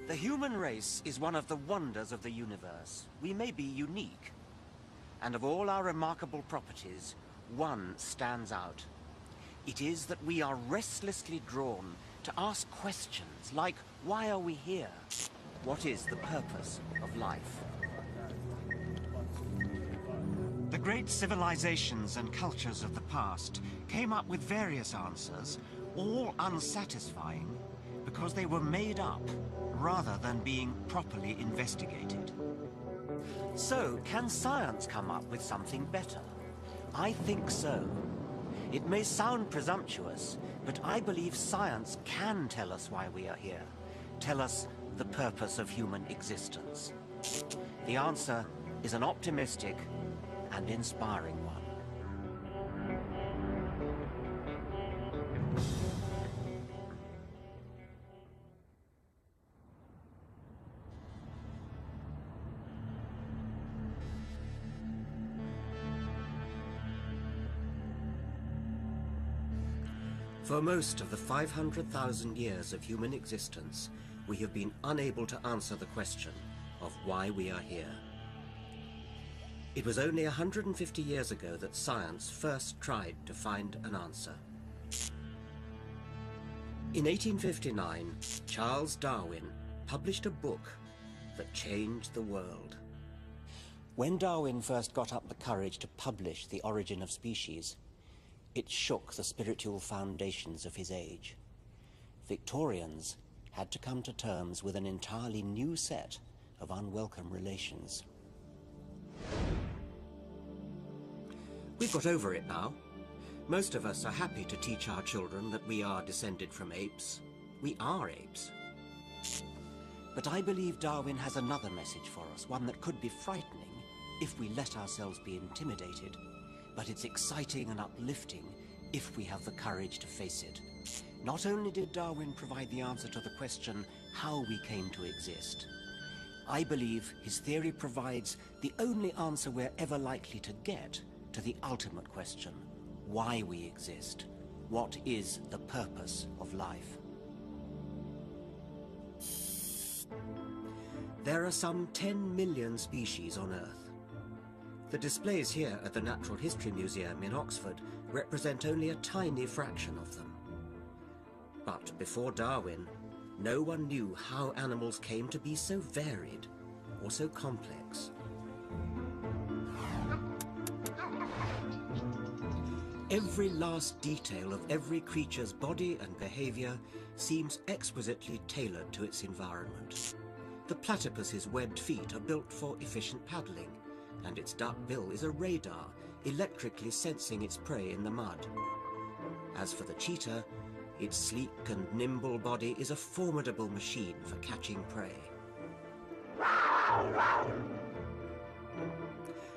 The human race is one of the wonders of the universe. We may be unique. And of all our remarkable properties, one stands out. It is that we are restlessly drawn to ask questions like, why are we here? What is the purpose of life? The great civilizations and cultures of the past came up with various answers, all unsatisfying, because they were made up rather than being properly investigated. So, can science come up with something better? I think so. It may sound presumptuous, but I believe science can tell us why we are here, tell us the purpose of human existence. The answer is an optimistic and inspiring one. For most of the 500,000 years of human existence, we have been unable to answer the question of why we are here. It was only 150 years ago that science first tried to find an answer. In 1859, Charles Darwin published a book that changed the world. When Darwin first got up the courage to publish The Origin of Species, it shook the spiritual foundations of his age. Victorians had to come to terms with an entirely new set of unwelcome relations. We've got over it now. Most of us are happy to teach our children that we are descended from apes. We are apes. But I believe Darwin has another message for us, one that could be frightening if we let ourselves be intimidated. But it's exciting and uplifting if we have the courage to face it. Not only did Darwin provide the answer to the question how we came to exist, I believe his theory provides the only answer we're ever likely to get to the ultimate question, why we exist. What is the purpose of life? There are some 10 million species on Earth. The displays here at the Natural History Museum in Oxford represent only a tiny fraction of them. But before Darwin, no one knew how animals came to be so varied or so complex. Every last detail of every creature's body and behavior seems exquisitely tailored to its environment. The platypus's webbed feet are built for efficient paddling, and its duck bill is a radar, electrically sensing its prey in the mud. As for the cheetah, its sleek and nimble body is a formidable machine for catching prey.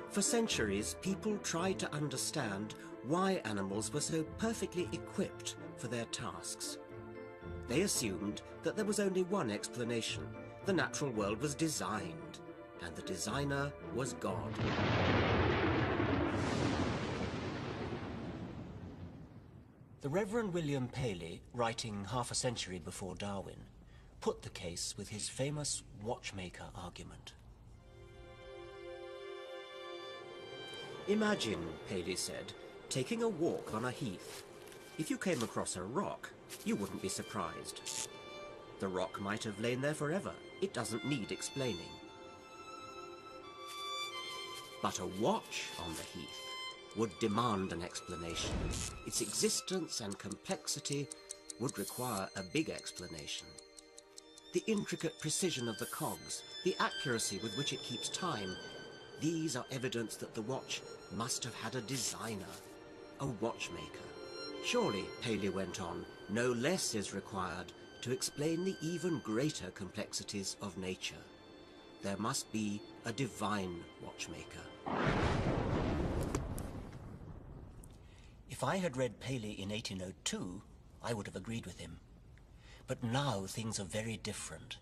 For centuries, people tried to understand why animals were so perfectly equipped for their tasks. They assumed that there was only one explanation. The natural world was designed, and the designer was God. The Reverend William Paley, writing half a century before Darwin, put the case with his famous watchmaker argument. Imagine, Paley said, taking a walk on a heath. If you came across a rock, you wouldn't be surprised. The rock might have lain there forever. It doesn't need explaining. But a watch on the heath would demand an explanation. Its existence and complexity would require a big explanation. The intricate precision of the cogs, the accuracy with which it keeps time, these are evidence that the watch must have had a designer, a watchmaker. Surely, Paley went on, no less is required to explain the even greater complexities of nature. There must be a divine watchmaker. If I had read Paley in 1802, I would have agreed with him. But now things are very different.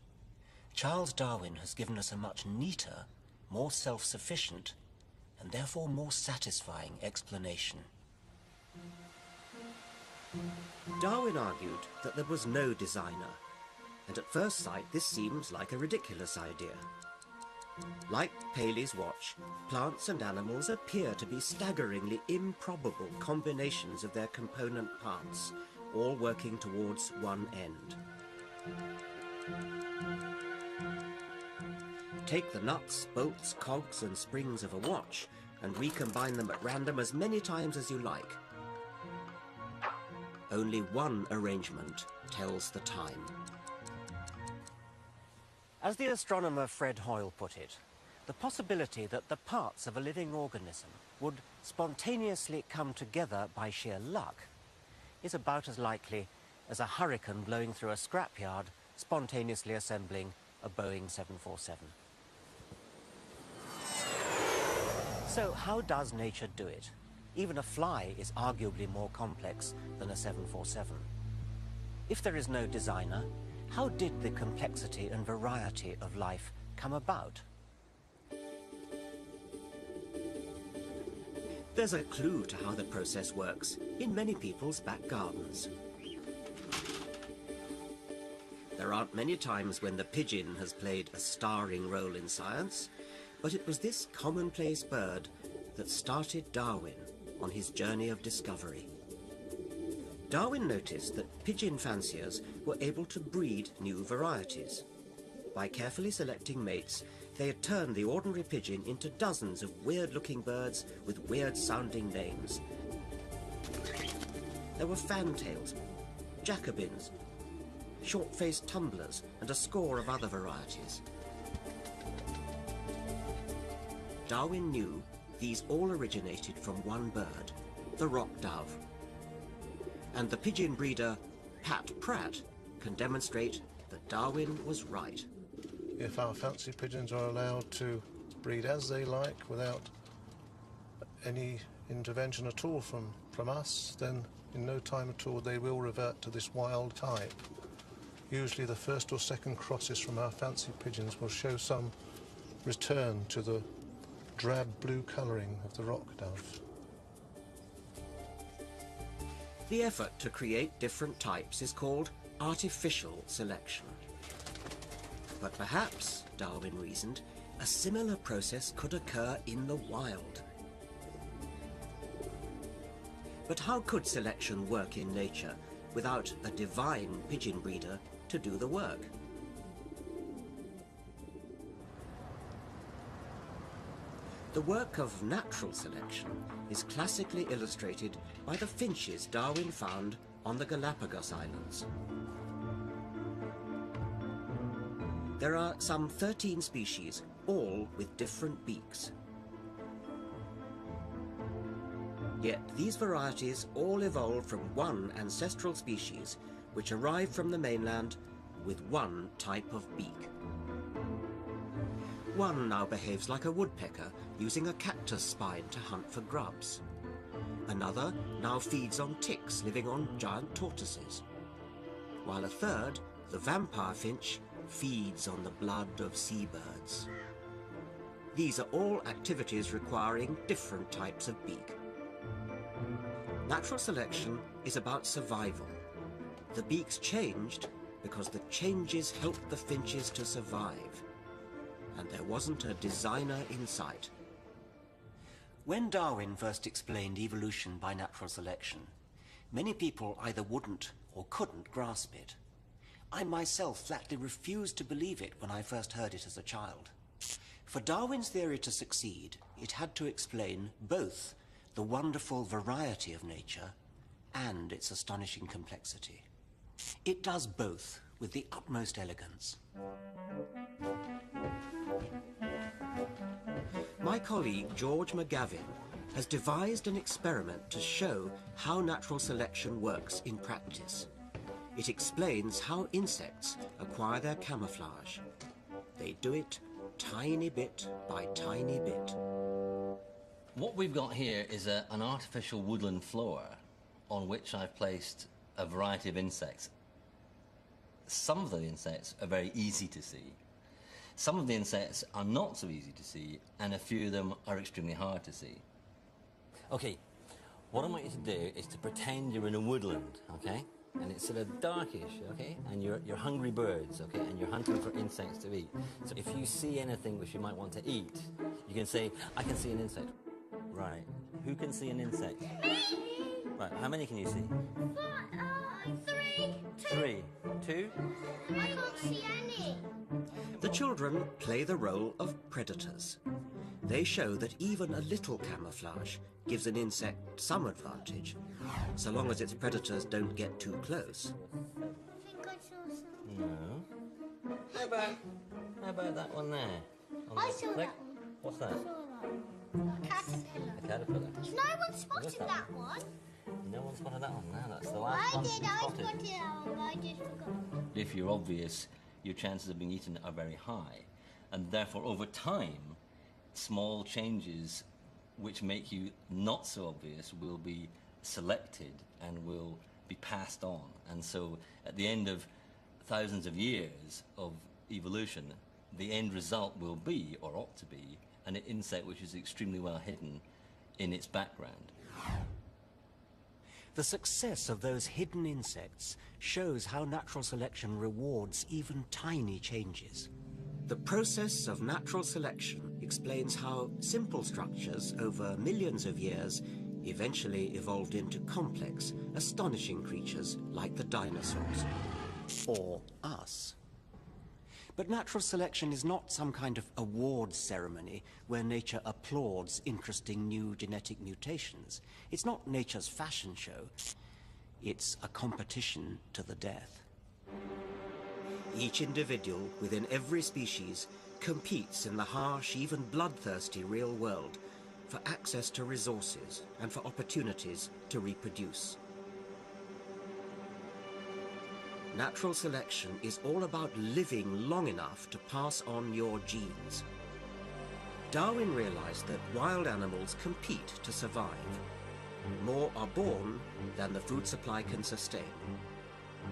Charles Darwin has given us a much neater, more self-sufficient, and therefore more satisfying explanation. Darwin argued that there was no designer. and at first sight this seems like a ridiculous idea. Like Paley's watch, plants and animals appear to be staggeringly improbable combinations of their component parts, all working towards one end. Take the nuts, bolts, cogs and springs of a watch and recombine them at random as many times as you like. Only one arrangement tells the time. As the astronomer Fred Hoyle put it, the possibility that the parts of a living organism would spontaneously come together by sheer luck is about as likely as a hurricane blowing through a scrapyard spontaneously assembling a Boeing 747. So how does nature do it? Even a fly is arguably more complex than a 747. If there is no designer, how did the complexity and variety of life come about? There's a clue to how the process works in many people's back gardens. There aren't many times when the pigeon has played a starring role in science, but it was this commonplace bird that started Darwin on his journey of discovery. Darwin noticed that pigeon fanciers were able to breed new varieties. By carefully selecting mates, they had turned the ordinary pigeon into dozens of weird-looking birds with weird-sounding names. There were fantails, Jacobins, short-faced tumblers, and a score of other varieties. Darwin knew these all originated from one bird, the rock dove. And the pigeon breeder, Pat Pratt, can demonstrate that Darwin was right. If our fancy pigeons are allowed to breed as they like without any intervention at all from us, then in no time at all they will revert to this wild type. Usually the first or second crosses from our fancy pigeons will show some return to the drab blue colouring of the rock dove. The effort to create different types is called artificial selection. But perhaps, Darwin reasoned, a similar process could occur in the wild. But how could selection work in nature without a divine pigeon breeder to do the work? The work of natural selection is classically illustrated by the finches Darwin found on the Galapagos Islands. There are some 13 species, all with different beaks. Yet these varieties all evolved from one ancestral species, which arrived from the mainland with one type of beak. One now behaves like a woodpecker, using a cactus spine to hunt for grubs. Another now feeds on ticks living on giant tortoises. While a third, the vampire finch, feeds on the blood of seabirds. These are all activities requiring different types of beak. Natural selection is about survival. The beaks changed because the changes helped the finches to survive. And there wasn't a designer in sight. When Darwin first explained evolution by natural selection, many people either wouldn't or couldn't grasp it. I myself flatly refused to believe it when I first heard it as a child. For Darwin's theory to succeed, it had to explain both the wonderful variety of nature and its astonishing complexity. It does both with the utmost elegance. My colleague George McGavin has devised an experiment to show how natural selection works in practice. It explains how insects acquire their camouflage. They do it tiny bit by tiny bit. What we've got here is an artificial woodland floor on which I've placed a variety of insects. Some of the insects are very easy to see. Some of the insects are not so easy to see, and a few of them are extremely hard to see. Okay, what I want you to do is to pretend you're in a woodland, okay? and it's sort of darkish, okay? And you're hungry birds, okay? And you're hunting for insects to eat. So if you see anything which you might want to eat, you can say, I can see an insect. Right. Who can see an insect? Right. How many can you see? 3. 3. 2? I can't see any. The children play the role of predators. They show that even a little camouflage gives an insect some advantage, so long as its predators don't get too close. I think I saw something. No. How about that one there? On I the saw flick? that one. What's that? I saw that. Caterpillar. A caterpillar. No one spotted What's that that one. No one spotted that one. No, that's the last I one did. to be I spotted. spotted that one, but I just forgot. If you're obvious, your chances of being eaten are very high. And therefore, over time, small changes which make you not so obvious will be selected and will be passed on. And so at the end of thousands of years of evolution, the end result will be, or ought to be, an insect which is extremely well hidden in its background. The success of those hidden insects shows how natural selection rewards even tiny changes. The process of natural selection explains how simple structures over millions of years eventually evolved into complex, astonishing creatures like the dinosaurs. Or us. But natural selection is not some kind of awards ceremony where nature applauds interesting new genetic mutations. It's not nature's fashion show. It's a competition to the death. Each individual within every species competes in the harsh, even bloodthirsty real world for access to resources and for opportunities to reproduce. Natural selection is all about living long enough to pass on your genes. Darwin realized that wild animals compete to survive. More are born than the food supply can sustain.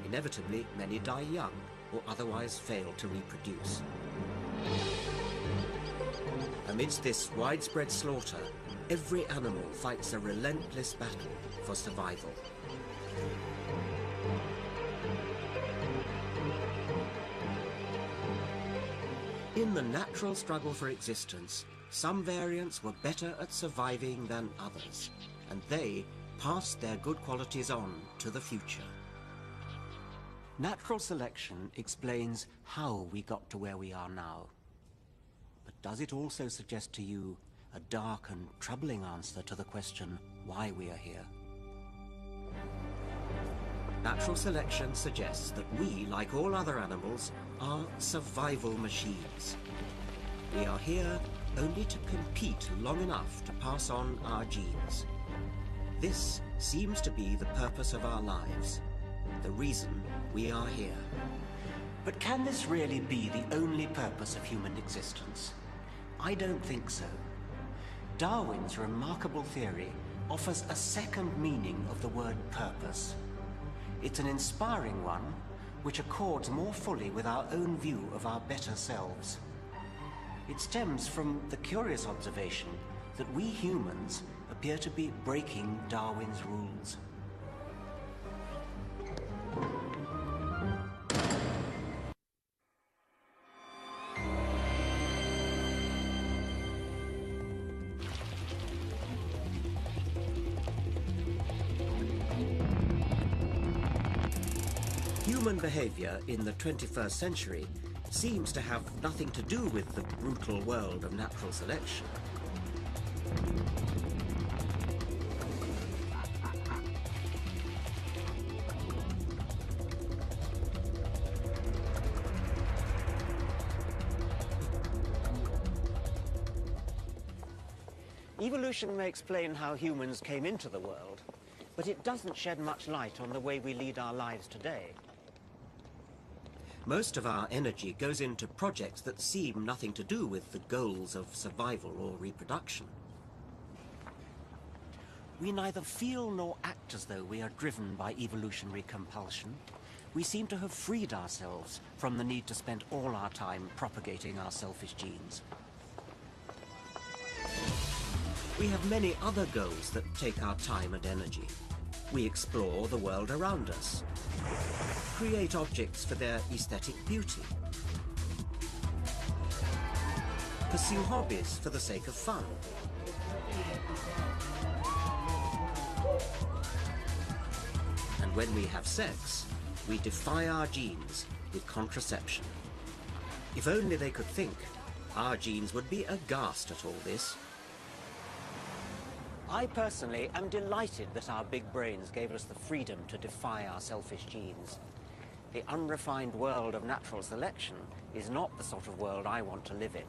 Inevitably, many die young or otherwise fail to reproduce. Amidst this widespread slaughter, every animal fights a relentless battle for survival. In the natural struggle for existence, some variants were better at surviving than others, and they passed their good qualities on to the future. Natural selection explains how we got to where we are now. But does it also suggest to you a dark and troubling answer to the question why we are here? Natural selection suggests that we, like all other animals, are survival machines. We are here only to compete long enough to pass on our genes. This seems to be the purpose of our lives, the reason we are here. But can this really be the only purpose of human existence? I don't think so. Darwin's remarkable theory offers a second meaning of the word purpose. It's an inspiring one, which accords more fully with our own view of our better selves. It stems from the curious observation that we humans appear to be breaking Darwin's rules. Human behavior in the 21st century seems to have nothing to do with the brutal world of natural selection. Evolution may explain how humans came into the world, but it doesn't shed much light on the way we lead our lives today. Most of our energy goes into projects that seem nothing to do with the goals of survival or reproduction. We neither feel nor act as though we are driven by evolutionary compulsion. We seem to have freed ourselves from the need to spend all our time propagating our selfish genes. We have many other goals that take our time and energy. We explore the world around us, create objects for their aesthetic beauty, pursue hobbies for the sake of fun, and when we have sex, we defy our genes with contraception. If only they could think, our genes would be aghast at all this. I personally am delighted that our big brains gave us the freedom to defy our selfish genes. The unrefined world of natural selection is not the sort of world I want to live in.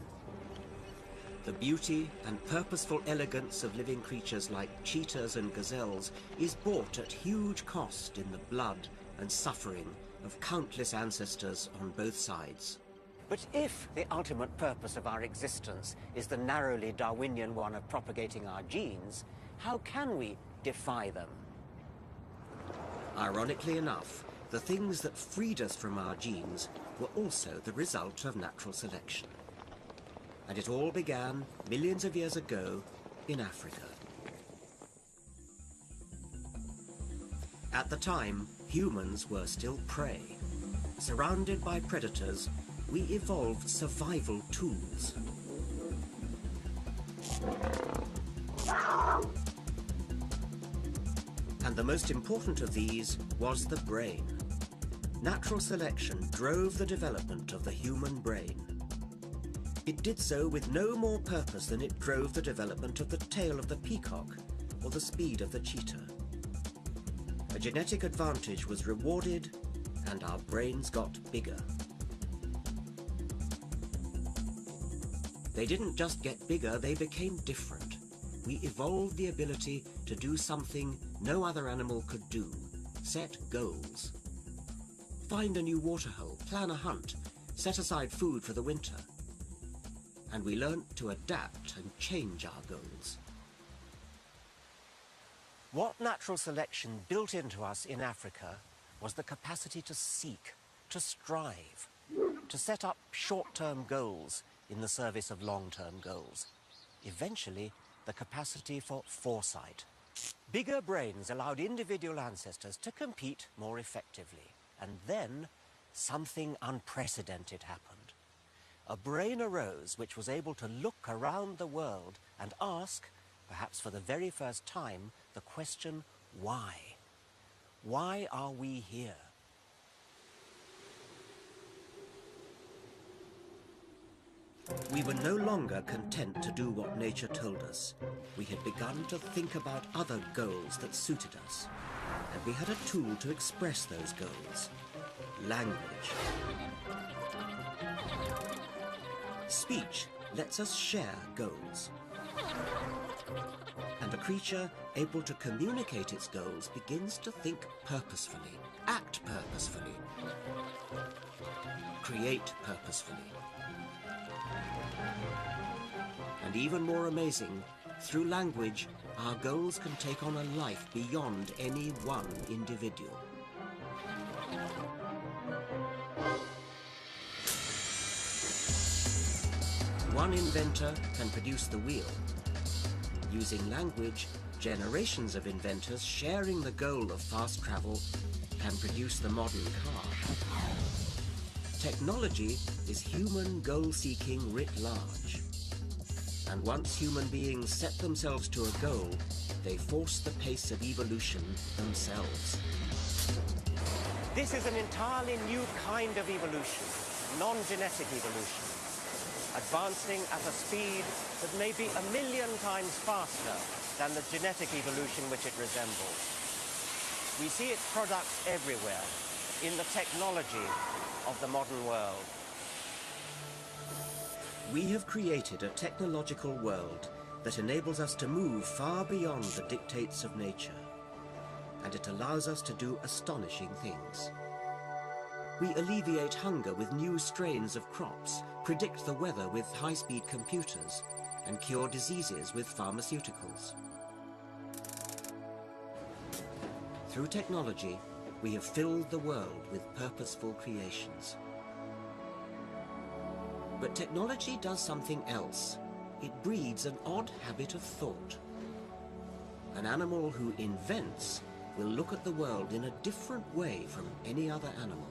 The beauty and purposeful elegance of living creatures like cheetahs and gazelles is bought at huge cost in the blood and suffering of countless ancestors on both sides. But if the ultimate purpose of our existence is the narrowly Darwinian one of propagating our genes, how can we defy them? Ironically enough, the things that freed us from our genes were also the result of natural selection. And it all began millions of years ago in Africa. At the time, humans were still prey. Surrounded by predators, we evolved survival tools. And the most important of these was the brain. Natural selection drove the development of the human brain. It did so with no more purpose than it drove the development of the tail of the peacock or the speed of the cheetah. A genetic advantage was rewarded, and our brains got bigger. They didn't just get bigger, they became different. We evolved the ability to do something no other animal could do: set goals. Find a new waterhole, plan a hunt, set aside food for the winter. And we learnt to adapt and change our goals. What natural selection built into us in Africa was the capacity to seek, to strive, to set up short-term goals in the service of long-term goals. Eventually, the capacity for foresight. Bigger brains allowed individual ancestors to compete more effectively. And then, something unprecedented happened. A brain arose which was able to look around the world and ask, perhaps for the very first time, the question, why? Why are we here? We were no longer content to do what nature told us. We had begun to think about other goals that suited us. And we had a tool to express those goals: language. Speech lets us share goals. And a creature able to communicate its goals begins to think purposefully, act purposefully, create purposefully. And even more amazing, through language, our goals can take on a life beyond any one individual. One inventor can produce the wheel. Using language, generations of inventors sharing the goal of fast travel can produce the modern car. Technology is human goal-seeking writ large. And once human beings set themselves to a goal, they force the pace of evolution themselves. This is an entirely new kind of evolution, non-genetic evolution, advancing at a speed that may be 1,000,000 times faster than the genetic evolution which it resembles. We see its products everywhere, in the technology of the modern world. We have created a technological world that enables us to move far beyond the dictates of nature, and it allows us to do astonishing things. We alleviate hunger with new strains of crops, predict the weather with high-speed computers, and cure diseases with pharmaceuticals. Through technology, we have filled the world with purposeful creations. But technology does something else. It breeds an odd habit of thought. An animal who invents will look at the world in a different way from any other animal.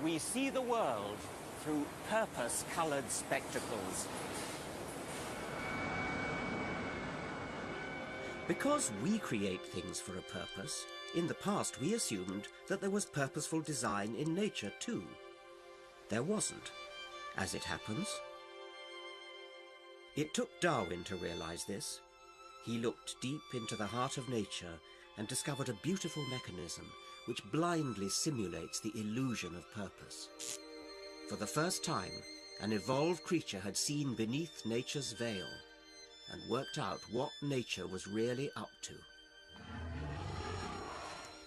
We see the world through purpose-colored spectacles. Because we create things for a purpose, in the past we assumed that there was purposeful design in nature too. There wasn't, as it happens. It took Darwin to realize this. He looked deep into the heart of nature and discovered a beautiful mechanism which blindly simulates the illusion of purpose. For the first time, an evolved creature had seen beneath nature's veil and worked out what nature was really up to.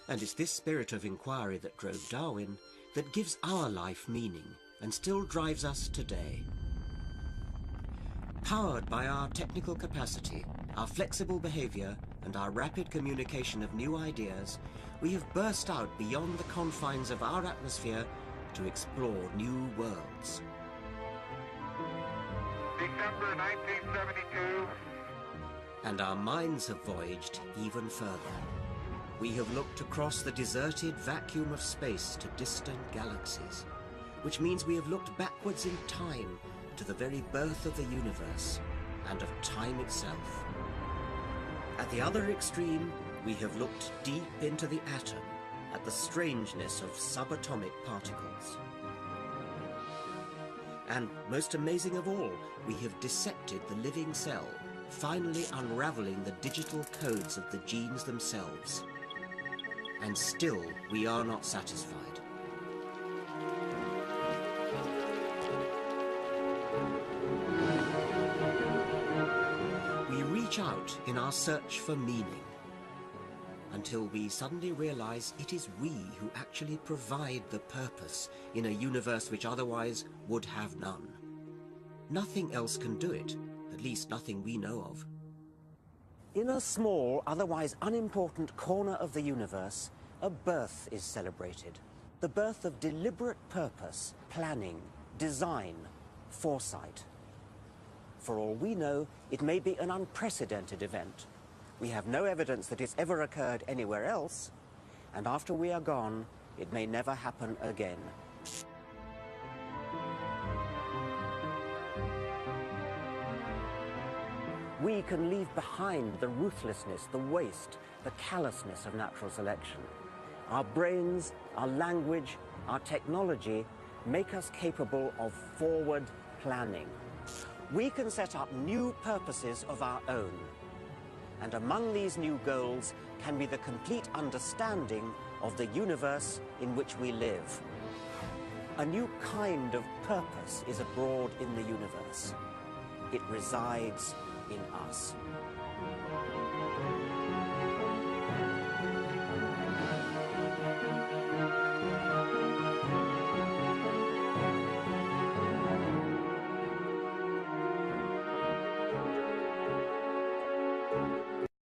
And it's this spirit of inquiry that drove Darwin that gives our life meaning and still drives us today. Powered by our technical capacity, our flexible behavior, and our rapid communication of new ideas, we have burst out beyond the confines of our atmosphere to explore new worlds. December 1972. And our minds have voyaged even further. We have looked across the deserted vacuum of space to distant galaxies, which means we have looked backwards in time to the very birth of the universe and of time itself. At the other extreme, we have looked deep into the atom at the strangeness of subatomic particles. And most amazing of all, we have dissected the living cell, finally unraveling the digital codes of the genes themselves. And still, we are not satisfied. We reach out in our search for meaning, until we suddenly realize it is we who actually provide the purpose in a universe which otherwise would have none. Nothing else can do it, at least nothing we know of. In a small, otherwise unimportant corner of the universe, a birth is celebrated. The birth of deliberate purpose, planning, design, foresight. For all we know, it may be an unprecedented event. We have no evidence that it's ever occurred anywhere else, and after we are gone, it may never happen again. We can leave behind the ruthlessness, the waste, the callousness of natural selection. Our brains, our language, our technology make us capable of forward planning. We can set up new purposes of our own. And among these new goals can be the complete understanding of the universe in which we live. A new kind of purpose is abroad in the universe. It resides in us.